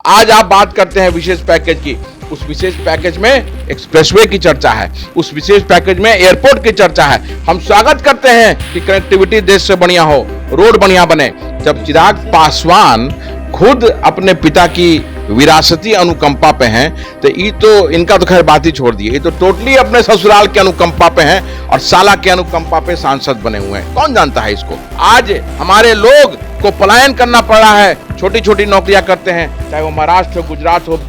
आज आप बात करते हैं विशेष पैकेज की। उस विशेष पैकेज में एक्सप्रेसवे की चर्चा है, उस विशेष पैकेज में एयरपोर्ट की चर्चा है। हम स्वागत करते हैं कि कनेक्टिविटी देश से बढ़िया हो, रोड बढ़िया बने। जब चिराग पासवान खुद अपने पिता की विरासती अनुकंपा पे हैं, तो ये तो इनका तो खैर बात ही छोड़ दिए, ये तो टोटली अपने ससुराल के अनुकंपा पे हैं और साला के अनुकंपा पे सांसद बने हुए हैं। कौन जानता है इसको। आज हमारे लोग को पलायन करना पड़ रहा है, छोटी छोटी नौकरियां करते हैं, चाहे वो महाराष्ट्र हो, गुजरात हो,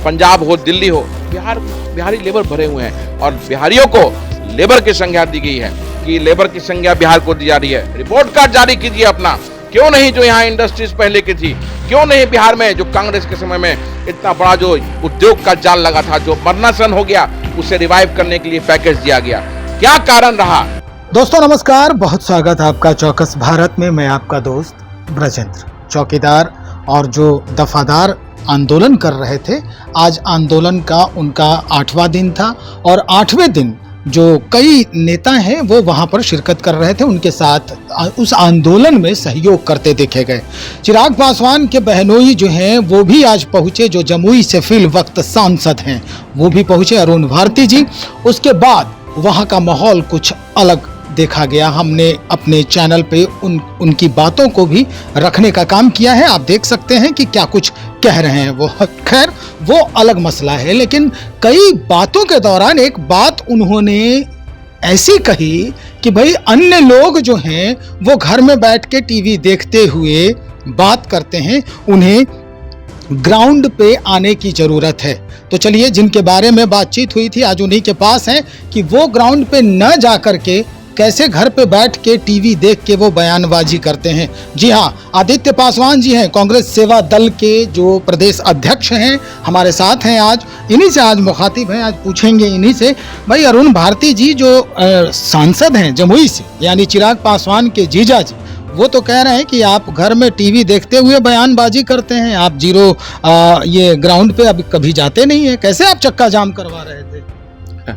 पंजाब हो, दिल्ली हो। बिहारी लेबर भरे हुए हैं और बिहारियों को लेबर की संज्ञा दी गई है कि लेबर की संज्ञा बिहार को दी जा रही है। रिपोर्ट कार्ड जारी कीजिए अपना। क्यों नहीं जो यहाँ इंडस्ट्रीज पहले की थी, क्यों नहीं बिहार में जो कांग्रेस के समय में इतना बड़ा जो उद्योग का जाल लगा था, जो मरनासन हो गया, उसे रिवाइव करने के लिए पैकेज दिया गया। क्या कारण रहा। दोस्तों नमस्कार, बहुत स्वागत है आपका चौकस भारत में। मैं आपका दोस्त ब्रजेंद्र। चौकीदार और जो दफादार आंदोलन कर रहे थे, आज आंदोलन का उनका 8वां दिन था और 8वें दिन जो कई नेता हैं वो वहां पर शिरकत कर रहे थे, उनके साथ उस आंदोलन में सहयोग करते देखे गए। चिराग पासवान के बहनोई जो हैं वो भी आज पहुंचे, जो जमुई से फिल वक्त सांसद हैं वो भी पहुंचे, अरुण भारती जी। उसके बाद वहां का माहौल कुछ अलग देखा गया। हमने अपने चैनल पे उनकी बातों को भी रखने का काम किया है, आप देख सकते हैं कि क्या कुछ कह रहे हैं वो। खैर वो अलग मसला है, लेकिन कई बातों के दौरान एक बात उन्होंने ऐसी कही कि भाई अन्य लोग जो हैं वो घर में बैठ के टीवी देखते हुए बात करते हैं, उन्हें ग्राउंड पे आने की जरूरत है। तो चलिए, जिनके बारे में बातचीत हुई थी आज उन्हीं के पास है कि वो ग्राउंड पे न जा करके कैसे घर पे बैठ के टीवी देख के वो बयानबाजी करते हैं। जी हाँ, आदित्य पासवान जी हैं, कांग्रेस सेवा दल के जो प्रदेश अध्यक्ष हैं, हमारे साथ हैं आज। इन्हीं से आज मुखातिब हैं, आज पूछेंगे इन्हीं से। भाई अरुण भारती जी जो सांसद हैं जमुई से, यानी चिराग पासवान के जीजा जी, वो तो कह रहे हैं कि आप घर में टीवी देखते हुए बयानबाजी करते हैं, आप ये ग्राउंड पे अभी कभी जाते नहीं है। कैसे आप चक्का जाम करवा रहे थे?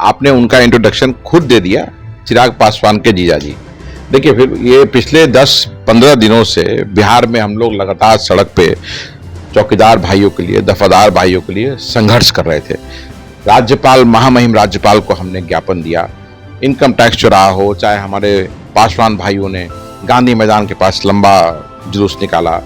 आपने उनका इंट्रोडक्शन खुद दे दिया, चिराग पासवान के जीजा जी। देखिए, फिर ये पिछले 10-15 दिनों से बिहार में हम लोग लगातार सड़क पे चौकीदार भाइयों के लिए, दफादार भाइयों के लिए संघर्ष कर रहे थे। राज्यपाल, महामहिम राज्यपाल को हमने ज्ञापन दिया। इनकम टैक्स चुराहा हो, चाहे हमारे पासवान भाइयों ने गांधी मैदान के पास लंबा जुलूस निकाला,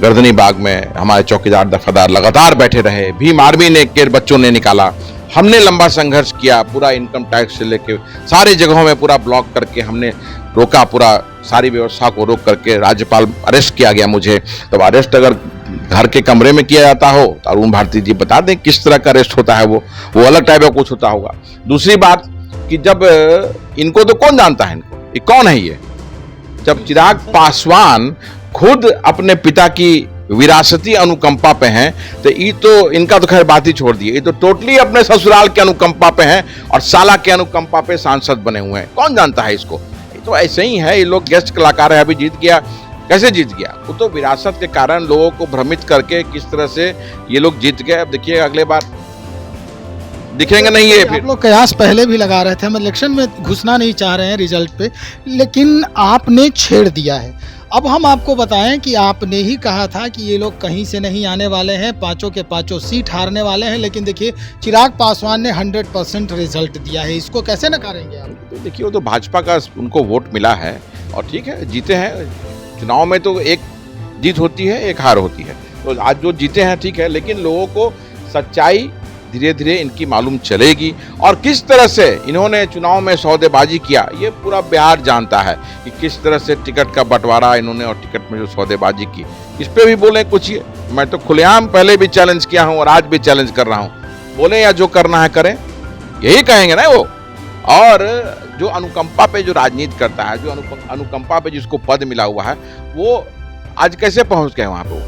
गर्दनी बाग में हमारे चौकीदार दफादार लगातार बैठे रहे, भीम आर्मी ने के बच्चों ने निकाला, हमने लंबा संघर्ष किया। पूरा इनकम टैक्स से लेके सारी जगहों में पूरा ब्लॉक करके हमने रोका, पूरा सारी व्यवस्था को रोक करके राज्यपाल अरेस्ट किया गया मुझे। तब अरेस्ट अगर घर के कमरे में किया जाता हो तो अरुण भारती जी बता दें किस तरह का अरेस्ट होता है, वो अलग टाइप का कुछ होता होगा। दूसरी बात कि जब इनको तो कौन जानता है, इनको ये कौन है ये। जब चिराग पासवान खुद अपने पिता की विरासती अनुकंपा पे हैं, तो ये तो इनका तो खैर बात ही छोड़ दिए, ये तो टोटली अपने ससुराल के अनुकंपा पे हैं और साला के अनुकंपा पे सांसद बने हुए हैं। कौन जानता है इसको। ये तो ऐसे ही है, ये लोग गेस्ट कलाकार है। अभी जीत गया, कैसे जीत गया? वो तो विरासत के कारण लोगों को भ्रमित करके किस तरह से ये लोग जीत गए। अब देखिए, अगले बार दिखेंगे नहीं ये। आप लोग कयास पहले भी लगा रहे थे, हम इलेक्शन में घुसना नहीं चाह रहे हैं रिजल्ट पे, लेकिन आपने छेड़ दिया है। अब हम आपको बताएं कि आपने ही कहा था कि ये लोग कहीं से नहीं आने वाले हैं, पांचों के पांचों सीट हारने वाले हैं, लेकिन देखिए चिराग पासवान ने 100% रिजल्ट दिया है। इसको कैसे नकारेंगे आप? तो देखिए, वो तो भाजपा का उनको वोट मिला है और ठीक है, जीते हैं। चुनाव में तो एक जीत होती है, एक हार होती है। तो आज जो जीते हैं ठीक है, लेकिन लोगों को सच्चाई धीरे धीरे इनकी मालूम चलेगी और किस तरह से इन्होंने चुनाव में सौदेबाजी किया, ये पूरा बिहार जानता है कि किस तरह से टिकट का बंटवारा इन्होंने और टिकट में जो सौदेबाजी की। इस पे भी बोले कुछ। ये मैं तो खुलेआम पहले भी चैलेंज किया हूं और आज भी चैलेंज कर रहा हूं, बोले या जो करना है करें, यही कहेंगे ना वो। और जो अनुकंपा पे जो राजनीति करता है, जो अनुकंपा पे जिसको पद मिला हुआ है, वो आज कैसे पहुंच गए वहां पे।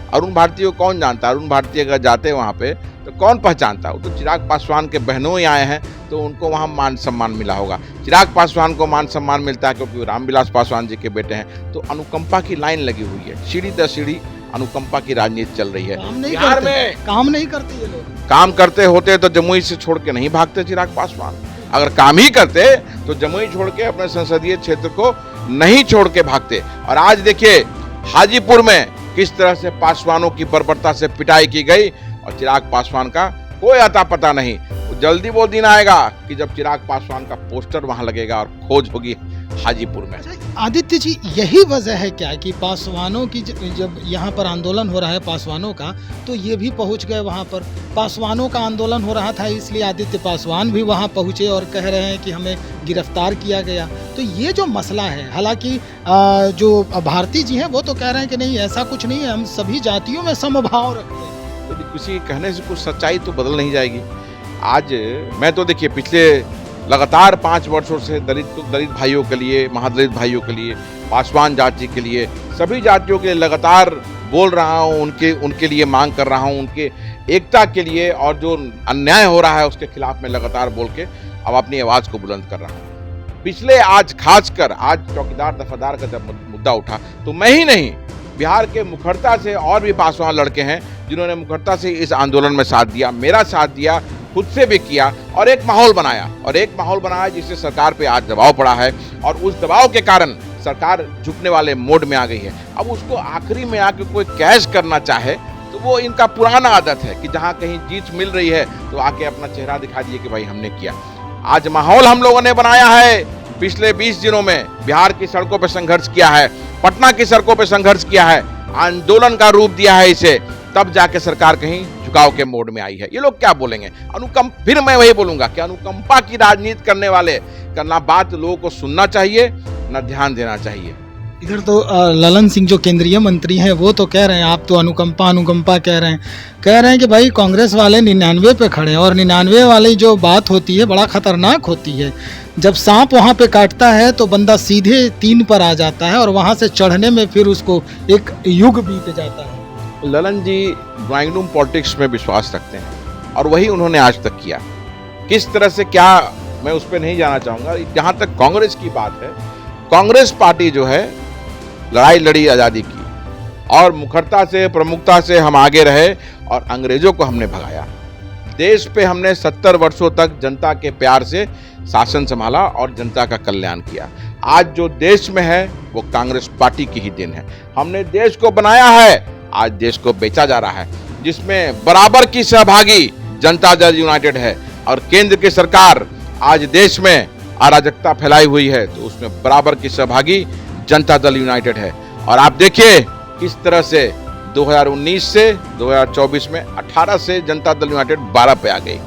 अरुण भारती को कौन जानता है? अरुण भारती अगर जाते वहां पे तो कौन पहचानता? वो तो चिराग पासवान के बहनों ही आए हैं, तो उनको वहाँ मान सम्मान मिला होगा। चिराग पासवान को मान सम्मान मिलता है क्योंकि वो रामविलास पासवान जी के बेटे हैं। तो अनुकंपा की लाइन लगी हुई है, सीढ़ी दर सीढ़ी अनुकंपा की राजनीति चल रही है। बिहार में काम नहीं करते ये लोग। काम करते होते तो जमुई से छोड़ के नहीं भागते चिराग पासवान। अगर काम ही करते तो जमुई छोड़ के अपने संसदीय क्षेत्र को नहीं छोड़ के भागते। और आज देखिए हाजीपुर में किस तरह से पासवानों की बर्बरता से पिटाई की गई और चिराग पासवान का कोई अता पता नहीं। जल्दी वो दिन आएगा कि जब चिराग पासवान का पोस्टर वहां लगेगा और खोज होगी हाजीपुर में। आदित्य जी, यही वजह है क्या कि पासवानों की जब यहाँ पर आंदोलन हो रहा है पासवानों का, तो ये भी पहुँच गए वहाँ पर। पासवानों का आंदोलन हो रहा था इसलिए आदित्य पासवान भी वहाँ पहुँचे और कह रहे हैं कि हमें गिरफ्तार किया गया। तो ये जो मसला है, हालांकि जो भारती जी हैं वो तो कह रहे हैं कि नहीं ऐसा कुछ नहीं है, हम सभी जातियों में समभाव रखते हैं। तो किसी कहने से कुछ सच्चाई तो बदल नहीं जाएगी। आज मैं तो देखिए पिछले लगातार 5 वर्षों से दलित भाइयों के लिए, महादलित भाइयों के लिए, पासवान जाति के लिए, सभी जातियों के लिए लगातार बोल रहा हूँ, उनके लिए मांग कर रहा हूँ, उनके एकता के लिए, और जो अन्याय हो रहा है उसके खिलाफ मैं लगातार बोल के अब अपनी आवाज़ को बुलंद कर रहा हूँ। पिछले आज खासकर आज चौकीदार दफादार का जब मुद्दा उठा तो मैं ही नहीं, बिहार के मुखर्ता से और भी पासवान लड़के हैं जिन्होंने मुखर्ता से इस आंदोलन में साथ दिया, मेरा साथ दिया, खुद से भी किया और एक माहौल बनाया जिससे सरकार पे आज दबाव पड़ा है और उस दबाव के कारण सरकार झुकने वाले मोड में आ गई है। अब उसको आखिरी में आके कोई कैश करना चाहे तो वो इनका पुराना आदत है कि जहां कहीं जीत मिल रही है तो आके अपना चेहरा दिखा दिए कि भाई हमने किया। आज माहौल हम लोगों ने बनाया है। पिछले 20 दिनों में बिहार की सड़कों पर संघर्ष किया है, पटना की सड़कों पर संघर्ष किया है, आंदोलन का रूप दिया है इसे, तब जाके सरकार कहीं झुकाव के मोड में आई है। ये लोग क्या बोलेंगे? फिर मैं वही बोलूंगा कि अनुकंपा की राजनीति करने वाले का ना बात लोगों को सुनना चाहिए ना ध्यान देना चाहिए। इधर तो ललन सिंह जो केंद्रीय मंत्री हैं वो तो कह रहे हैं, आप तो अनुकंपा कह रहे हैं कि भाई कांग्रेस वाले 99 पे खड़े हैं और 99 वाली जो बात होती है बड़ा खतरनाक होती है। जब सांप वहाँ पे काटता है तो बंदा सीधे 3 पर आ जाता है और वहाँ से चढ़ने में फिर उसको एक युग बीत जाता है। ललन जी ड्राइंग रूम पॉलिटिक्स में विश्वास रखते हैं और वही उन्होंने आज तक किया। किस तरह से क्या, मैं उस पर नहीं जाना चाहूँगा। जहाँ तक कांग्रेस की बात है, कांग्रेस पार्टी जो है लड़ाई लड़ी आज़ादी की और मुखरता से, प्रमुखता से हम आगे रहे और अंग्रेजों को हमने भगाया। देश पे हमने 70 वर्षों तक जनता के प्यार से शासन संभाला और जनता का कल्याण किया। आज जो देश में है वो कांग्रेस पार्टी की ही देन है। हमने देश को बनाया है, आज देश को बेचा जा रहा है, जिसमें बराबर की सहभागी जनता दल यूनाइटेड है और केंद्र की सरकार आज देश में अराजकता फैलाई हुई है तो उसमें बराबर की सहभागी जनता दल यूनाइटेड है। और आप देखिए किस तरह से 2019 से 2024 में 18 से जनता दल यूनाइटेड 12 पे आ गई।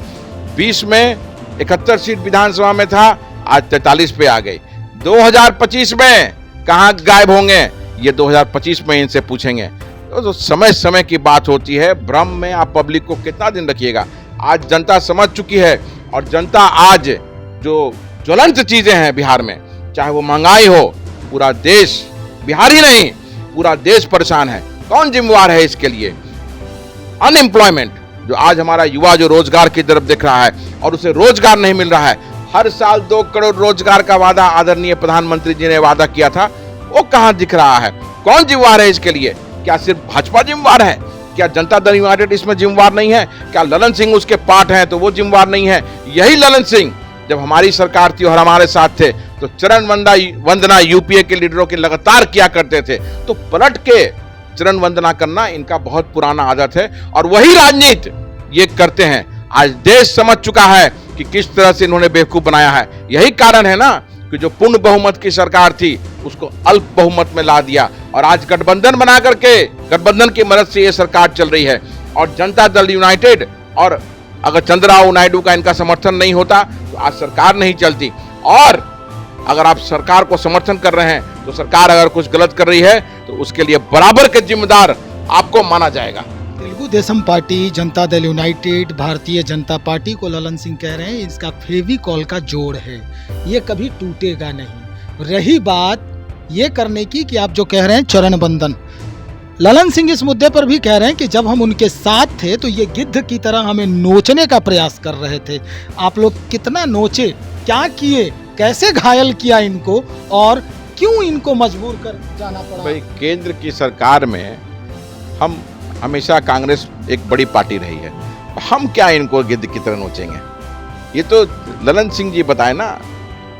20 में 71 सीट विधानसभा में था, आज 43 पे आ गई। 2025 में कहाँ गायब होंगे, ये 2025 में इनसे पूछेंगे। तो समय की बात होती है, भ्रम में आप पब्लिक को कितना दिन रखिएगा। आज जनता समझ चुकी है और जनता आज जो ज्वलंत चीजें हैं बिहार में, चाहे वो महंगाई हो, पूरा देश, बिहार ही नहीं पूरा देश परेशान है। कौन जिम्मेवार है इसके लिए? अनएम्प्लॉयमेंट, जो आज हमारा युवा जो रोजगार की तरफ देख रहा है और उसे रोजगार नहीं मिल रहा है। हर साल 2 करोड़ रोजगार का वादा आदरणीय प्रधानमंत्री जी ने वादा किया था, वो कहां दिख रहा है? कौन जिम्मेवार है इसके लिए? क्या सिर्फ भाजपा जिम्मेवार है? क्या जनता दल यूनाइटेड इसमें जिम्मेवार नहीं है? क्या ललन सिंह उसके पार्ट हैं तो वो जिम्मेवार नहीं है? यही ललन सिंह जब हमारी सरकार थी और हमारे साथ थे तो चरण वंदना यूपीए के लीडरों की लगातार किया करते थे, तो पलट के चरण वंदना करना इनका बहुत पुराना आदत है और वही राजनीति ये करते हैं। आज देश समझ चुका है कि किस तरह से इन्होंने बेवकूफ बनाया है। यही कारण है ना कि जो पूर्ण बहुमत की सरकार थी उसको अल्प बहुमत में ला दिया और आज गठबंधन बना करके, गठबंधन की मदद से ये सरकार चल रही है। और जनता दल यूनाइटेड, और अगर चंद्रबाबू नायडू का इनका समर्थन नहीं होता तो आज सरकार नहीं चलती। और अगर आप सरकार को समर्थन कर रहे हैं तो सरकार अगर कुछ गलत कर रही है तो उसके लिए बराबर के जिम्मेदार आपको माना जाएगा। Telugu Desam party, Janata Dal United, Bharatiya Janata party को ललन सिंह कह रहे हैं इसका फेविकॉल का जोड़ है, ये कभी टूटेगा नहीं। रही बात ये करने की कि आप जो कह रहे हैं चरण बंधन, ललन सिंह इस मुद्दे पर भी कह रहे हैं कि जब हम उनके साथ थे तो ये गिद्ध की तरह हमें नोचने का प्रयास कर रहे थे। आप लोग कितना नोचे, क्या किए, कैसे घायल किया इनको और क्यों इनको मजबूर कर जाना पड़ा? भाई, केंद्र की सरकार में हम हमेशा, कांग्रेस एक बड़ी पार्टी रही है, हम क्या इनको गिद्ध की तरह नोचेंगे? ये तो ललन सिंह जी बताए ना,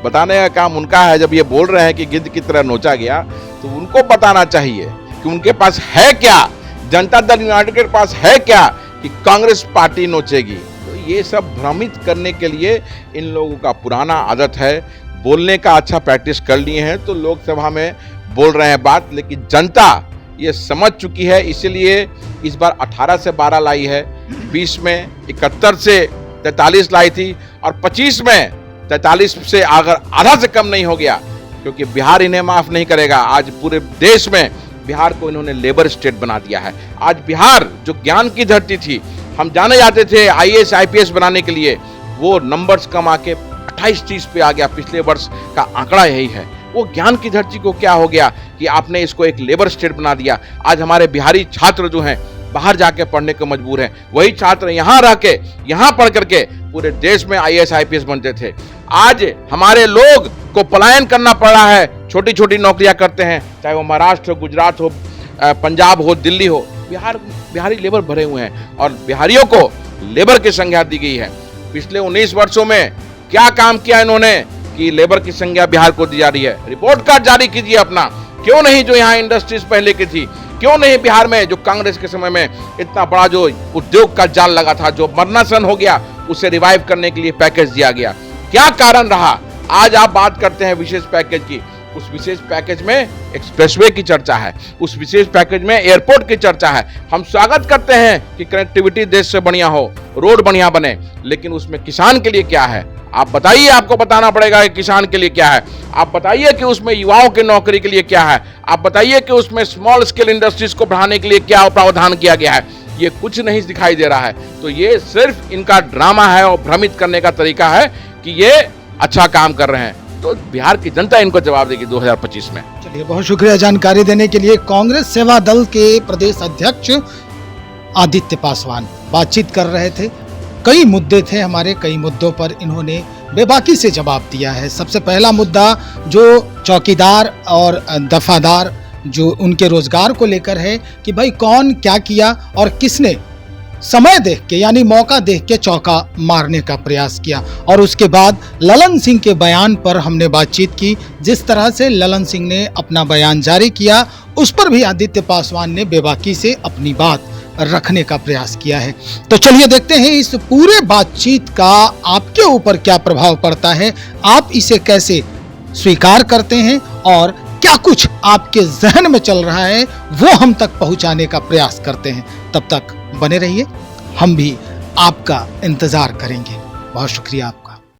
बताने का काम उनका है। जब ये बोल रहे हैं कि गिद्ध की तरह नोचा गया तो उनको बताना चाहिए कि उनके पास है क्या, जनता दल यूनाइटेड के पास है क्या कि कांग्रेस पार्टी नोचेगी। तो ये सब भ्रमित करने के लिए इन लोगों का पुराना आदत है। बोलने का अच्छा प्रैक्टिस कर लिए हैं तो लोकसभा में बोल रहे हैं बात, लेकिन जनता ये समझ चुकी है, इसीलिए इस बार 18 से 12 लाई है, 20 में 71 से 43 लाई थी और 25 में 43 से अगर आधा से कम नहीं हो गया, क्योंकि बिहार इन्हें माफ नहीं करेगा। आज पूरे देश में बिहार को इन्होंने लेबर स्टेट बना दिया है। आज बिहार जो ज्ञान की धरती थी, हम जाने जाते थे आईएएस आईपीएस बनाने के लिए, वो नंबर्स कम आके 28-30 पे आ गया। पिछले वर्ष का आंकड़ा यही है। वो ज्ञान की धरती को क्या हो गया कि आपने इसको एक लेबर स्टेट बना दिया। आज हमारे बिहारी छात्र जो हैं बाहर जाके पढ़ने को मजबूर हैं, वही छात्र यहाँ रह के, यहाँ पढ़ करके पूरे देश में आईएएस आईपीएस बनते थे। आज हमारे लोग को पलायन करना पड़ रहा है, छोटी छोटी नौकरियां करते हैं, चाहे वो महाराष्ट्र हो, गुजरात हो, पंजाब हो, दिल्ली हो। बिहारी लेबर भरे हुए हैं और बिहारियों को लेबर की संज्ञा दी गई है। पिछले 19 वर्षों में क्या काम किया इन्होंने कि लेबर की संज्ञा बिहार को दी जा रही है। रिपोर्ट कार्ड जारी कीजिए अपना, क्यों नहीं जो यहाँ इंडस्ट्रीज पहले की थी, क्यों नहीं बिहार में जो कांग्रेस के समय में इतना बड़ा जो उद्योग का जाल लगा था, जो मरनासन हो गया, उसे रिवाइव करने के लिए पैकेज दिया गया। क्या कारण रहा? आज आप बात करते हैं विशेष पैकेज की। उस विशेष पैकेज में एक्सप्रेसवे की चर्चा है, उस विशेष पैकेज में एयरपोर्ट की चर्चा है। हम स्वागत करते हैं कि कनेक्टिविटी देश से बढ़िया हो, रोड बढ़िया बने, लेकिन उसमें किसान के लिए क्या है आप बताइए। आपको बताना पड़ेगा कि किसान के लिए क्या है। आप बताइए कि उसमें युवाओं की नौकरी के लिए क्या है। आप बताइए कि उसमें स्मॉल स्केल इंडस्ट्रीज को बढ़ाने के लिए क्या प्रावधान किया गया है। ये कुछ नहीं दिखाई दे रहा है। तो ये सिर्फ इनका ड्रामा है और भ्रमित करने का तरीका है कि ये अच्छा काम कर रहे हैं। तो बिहार की जनता इनको जवाब देगी 2025 में। चलिए, बहुत शुक्रिया जानकारी देने के लिए। कांग्रेस सेवा दल के प्रदेश अध्यक्ष आदित्य पासवान बातचीत कर रहे थे। कई मुद्दे थे हमारे, कई मुद्दों पर इन्होंने बेबाकी से जवाब दिया है। सबसे पहला मुद्दा जो चौकीदार और दफादार जो उनके रोजगार को लेकर है कि भाई कौन क्या किया और किसने समय देख के यानी मौका देख के चौका मारने का प्रयास किया। और उसके बाद ललन सिंह के बयान पर हमने बातचीत की। जिस तरह से ललन सिंह ने अपना बयान जारी किया, उस पर भी आदित्य पासवान ने बेबाकी से अपनी बात रखने का प्रयास किया है। तो चलिए देखते हैं इस पूरे बातचीत का आपके ऊपर क्या प्रभाव पड़ता है, आप इसे कैसे स्वीकार करते हैं और क्या कुछ आपके जहन में चल रहा है वो हम तक पहुंचाने का प्रयास करते हैं। तब तक बने रहिए, हम भी आपका इंतजार करेंगे। बहुत शुक्रिया।